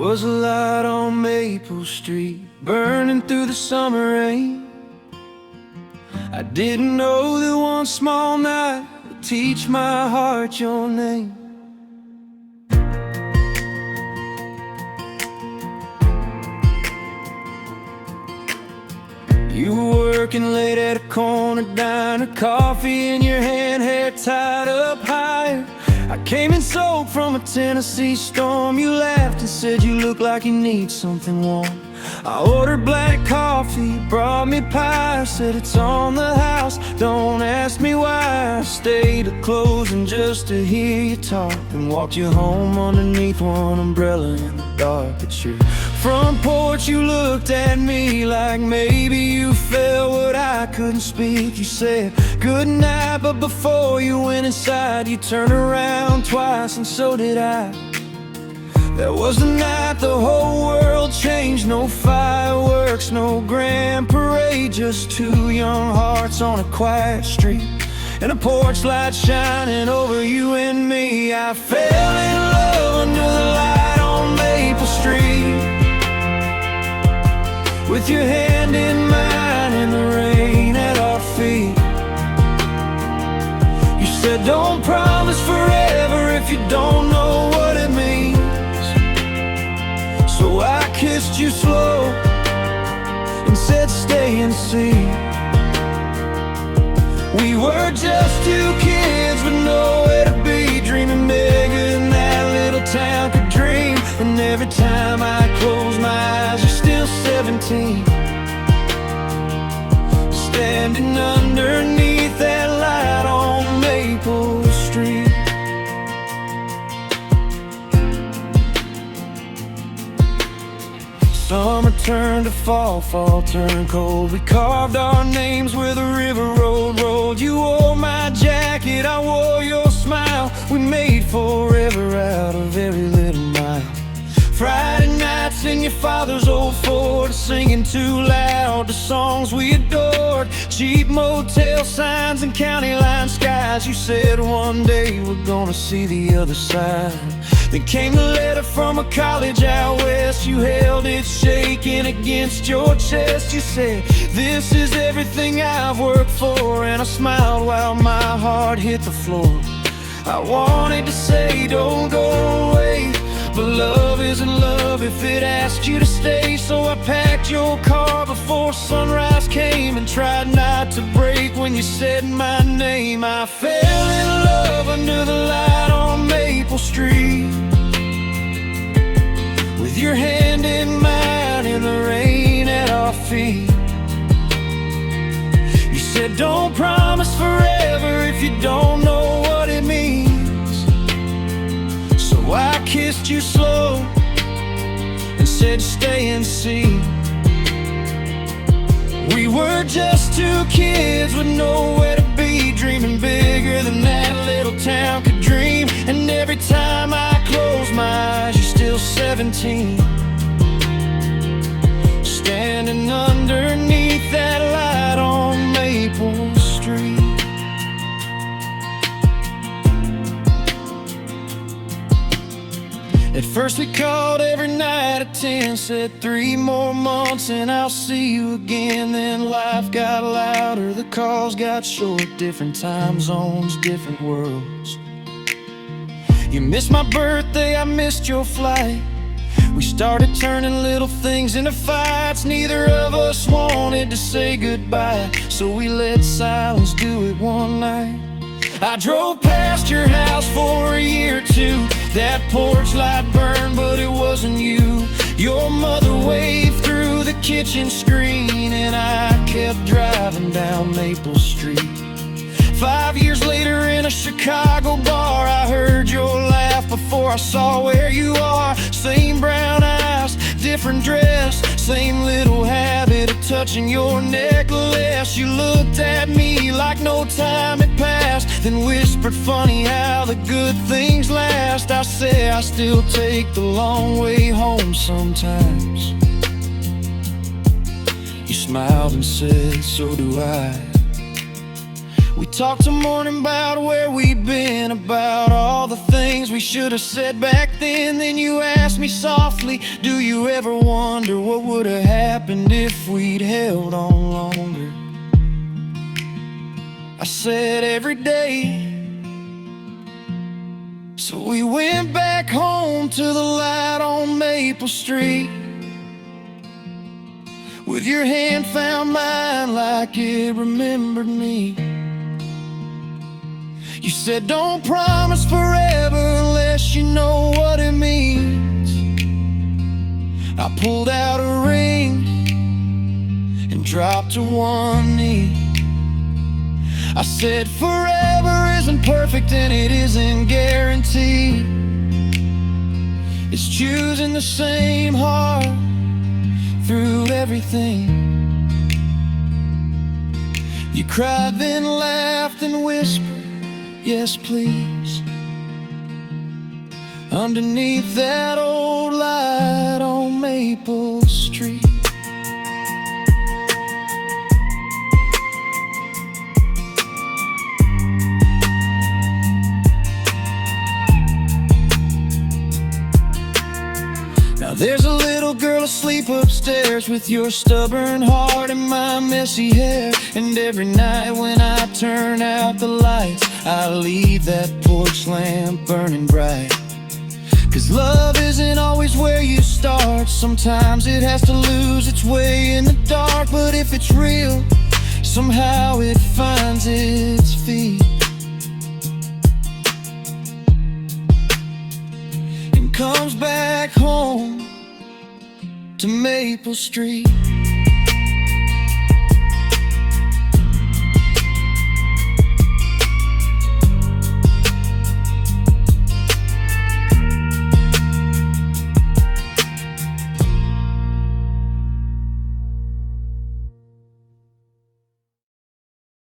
was a light on Maple Street, burning through the summer rain. I didn't know that one small night would teach my heart your name. You were working late at a corner diner, coffee in your hand, hair tied up higher. I came in soaked from a Tennessee storm. You laughed and said you look like you need something warm. I ordered black coffee, brought me pie, said it's on the house, don't ask me why. I stayed at closing just to hear you talk, and walked you home underneath one umbrella in the dark. At your front porch you looked at me like maybe you felt what I couldn't speak. You said good night, but before you went inside you turned around twice, and so did I. That was the night the whole world changed. No fireworks, no grand parade, just two young hearts on a quiet street, and a porch light shining over you and me. I fell in love under the light on Maple Street, with your hand in mine in the rain at our feet. You said don't promise forever if you don't know what it means. So I kissed you slow and said stay and see. We were just two kids with nowhere to be, dreaming bigger than that little town could dream. And every time I close my eyes you're still 17, standing underneath that light on Maple Street. Summer turned to fall, fall turned cold. We carved our names where the river road rolled. You wore my jacket, I wore your smile. We made forever out of every little mile. Friday nights in your father's old Ford, singing too loud the songs we adored. Cheap motel signs and county line skies. You said one day we're gonna see the other side. Then came the letter from a college out west. You held it shaking against your chest. You said, this is everything I've worked for. And I smiled while my heart hit the floor. I wanted to say don't go away, but love isn't love if it asks you to stay. So I packed your car before sunrise came, and tried not to break when you said my name. I fell in love under the light on Maple Street, with your hand in mine in the rain at our feet. You said don't promise forever if you don't know what it means. So I kissed you slow and said stay and see. We were just two kids with nowhere to be, dreaming bigger than that little town could dream. And every time I close my eyes you're still 17, standing underneath that light on Maple Street. At first we called every night at 10, said 3 more months and I'll see you again. Then life got louder, the calls got short, different time zones, different worlds. You missed my birthday, I missed your flight. We started turning little things into fights. Neither of us wanted to say goodbye, so we let silence do it one night. I drove past your house for a year or two. That porch light burned, but it wasn't you. Your mother waved through the kitchen screen, and I kept driving down Maple Street. 5 years later in a Chicago bar, I heard your laugh before I saw where you are. Same brown eyes, different dress, same little habit of touching your necklace. You looked at me like no time had passed, then whispered funny how the good things last. I said I still take the long way home sometimes. You smiled and said so do I. We talked till morning about where we'd been, about all the things we should have said back then. Then you asked me softly, do you ever wonder what would have happened if we'd held on longer? I said every day. So we went back home to the light on Maple Street, with your hand found mine like it remembered me. You said don't promise forever unless you know what it means. I pulled out a ring and dropped to one knee. I said forever isn't perfect and it isn't guaranteed. It's choosing the same heart through everything. You cried, then laughed and whispered, yes please, underneath that old light on Maple Street. Now there's a little girl asleep upstairs with your stubborn heart and my messy hair. And every night when I turn out the lights, I leave that porch lamp burning bright. 'Cause love isn't always where you start. Sometimes it has to lose its way in the dark. But if it's real, somehow it finds its feet and comes back home to Maple Street.